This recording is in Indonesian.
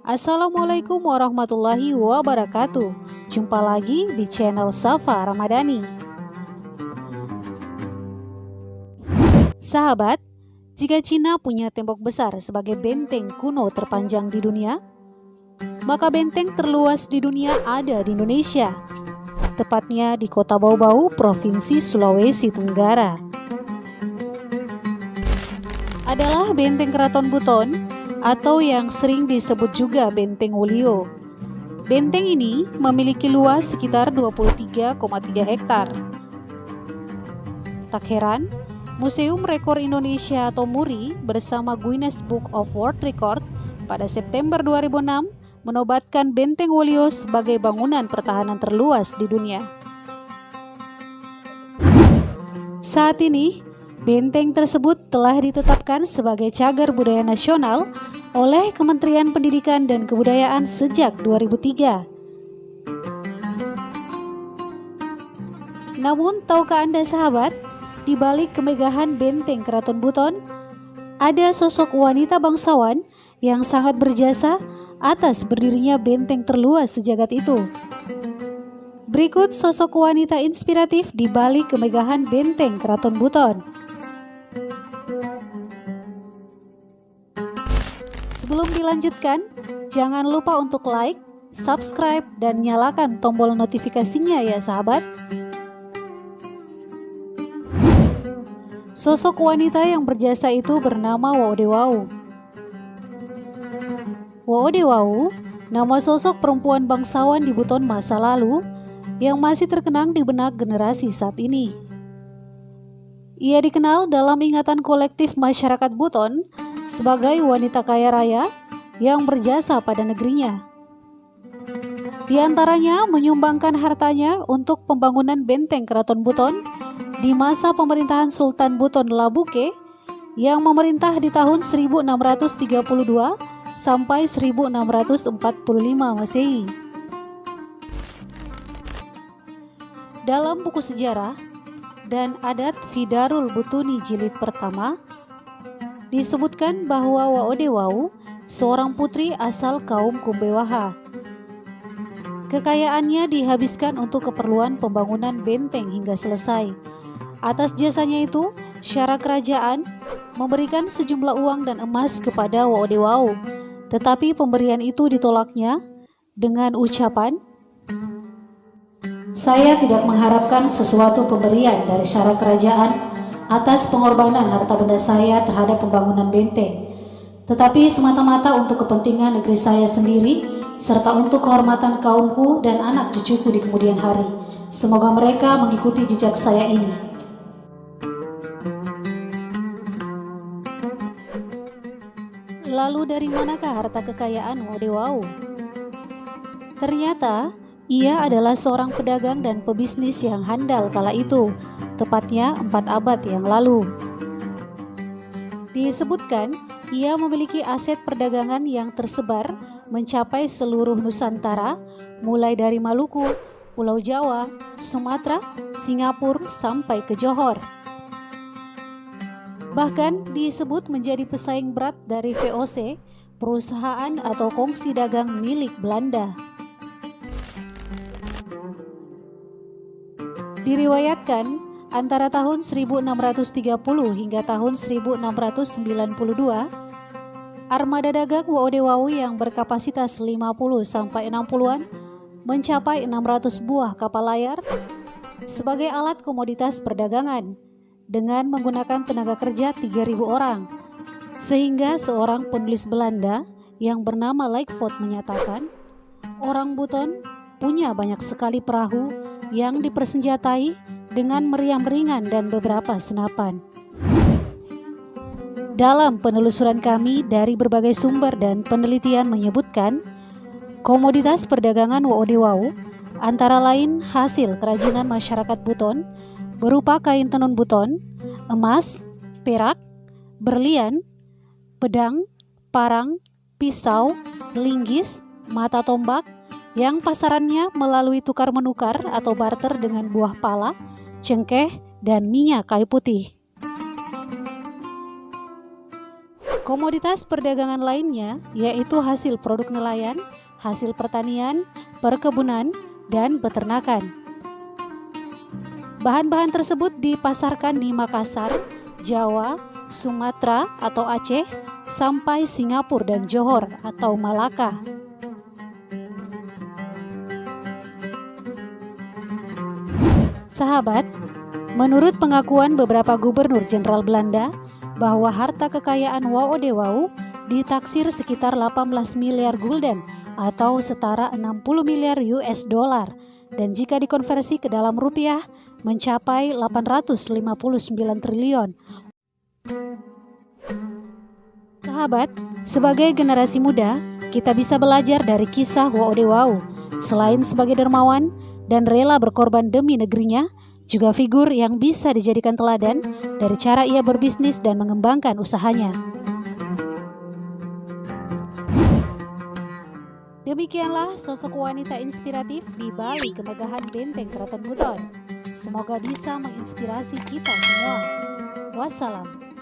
Assalamualaikum warahmatullahi wabarakatuh. Jumpa lagi di channel Safa Ramadhani. Sahabat, jika Cina punya tembok besar sebagai benteng kuno terpanjang di dunia, maka benteng terluas di dunia ada di Indonesia, tepatnya di Kota Bau-Bau, Provinsi Sulawesi Tenggara. Adalah Benteng Keraton Buton atau yang sering disebut juga Benteng Wolio. Benteng ini memiliki luas sekitar 23,3 hektar. Tak heran, Museum Rekor Indonesia atau MURI bersama Guinness Book of World Record pada September 2006 menobatkan Benteng Wolio sebagai bangunan pertahanan terluas di dunia. Saat ini, benteng tersebut telah ditetapkan sebagai cagar budaya nasional oleh Kementerian Pendidikan dan Kebudayaan sejak 2003. Namun, tahukah Anda sahabat, di balik kemegahan Benteng Keraton Buton, ada sosok wanita bangsawan yang sangat berjasa atas berdirinya benteng terluas sejagat itu. Berikut sosok wanita inspiratif di balik kemegahan Benteng Keraton Buton. Sebelum dilanjutkan, jangan lupa untuk like, subscribe, dan nyalakan tombol notifikasinya ya sahabat. Sosok wanita yang berjasa itu bernama Woodewau. Woodewau, nama sosok perempuan bangsawan di Buton masa lalu yang masih terkenang di benak generasi saat ini. Ia dikenal dalam ingatan kolektif masyarakat Buton sebagai wanita kaya raya yang berjasa pada negerinya. Di antaranya menyumbangkan hartanya untuk pembangunan Benteng Keraton Buton di masa pemerintahan Sultan Buton Labuke yang memerintah di tahun 1632 sampai 1645 Masehi. Dalam buku sejarah dan adat Fidarul Butuni jilid pertama, disebutkan bahwa Woodewau seorang putri asal kaum Kumbewaha. Kekayaannya dihabiskan untuk keperluan pembangunan benteng hingga selesai. Atas jasanya itu, syara kerajaan memberikan sejumlah uang dan emas kepada Woodewau, tetapi pemberian itu ditolaknya dengan ucapan, "Saya tidak mengharapkan sesuatu pemberian dari syara kerajaan atas pengorbanan harta benda saya terhadap pembangunan benteng, tetapi semata-mata untuk kepentingan negeri saya sendiri, serta untuk kehormatan kaumku dan anak cucuku di kemudian hari. Semoga mereka mengikuti jejak saya ini." Lalu dari manakah harta kekayaan Woodewau? Ternyata, ia adalah seorang pedagang dan pebisnis yang handal kala itu, tepatnya 4 abad yang lalu. Disebutkan, ia memiliki aset perdagangan yang tersebar mencapai seluruh Nusantara, mulai dari Maluku, Pulau Jawa, Sumatera, Singapura, sampai ke Johor. Bahkan disebut menjadi pesaing berat dari VOC, perusahaan atau kongsi dagang milik Belanda. Diriwayatkan, antara tahun 1630 hingga tahun 1692, armada dagang Woodewau yang berkapasitas 50-60-an mencapai 600 buah kapal layar sebagai alat komoditas perdagangan dengan menggunakan tenaga kerja 3.000 orang. Sehingga seorang penulis Belanda yang bernama Lightfoot menyatakan, orang Buton punya banyak sekali perahu yang dipersenjatai dengan meriam ringan dan beberapa senapan. Dalam penelusuran kami dari berbagai sumber dan penelitian menyebutkan, komoditas perdagangan Woodewau antara lain hasil kerajinan masyarakat Buton berupa kain tenun Buton, emas, perak, berlian, pedang, parang, pisau, linggis, mata tombak, yang pasarannya melalui tukar-menukar atau barter dengan buah pala, cengkeh, dan minyak kayu putih. Komoditas perdagangan lainnya yaitu hasil produk nelayan, hasil pertanian, perkebunan, dan peternakan. Bahan-bahan tersebut dipasarkan di Makassar, Jawa, Sumatera atau Aceh, sampai Singapura dan Johor atau Malaka. Sahabat, menurut pengakuan beberapa gubernur jenderal Belanda, bahwa harta kekayaan Waodewau ditaksir sekitar 18 miliar gulden atau setara 60 miliar US dollar, dan jika dikonversi ke dalam rupiah mencapai 859 triliun. Sahabat, sebagai generasi muda, kita bisa belajar dari kisah Waodewau. Selain sebagai dermawan dan rela berkorban demi negerinya, juga figur yang bisa dijadikan teladan dari cara ia berbisnis dan mengembangkan usahanya. Demikianlah sosok wanita inspiratif di balik kemegahan benteng Keraton Buton. Semoga bisa menginspirasi kita semua. Wassalam.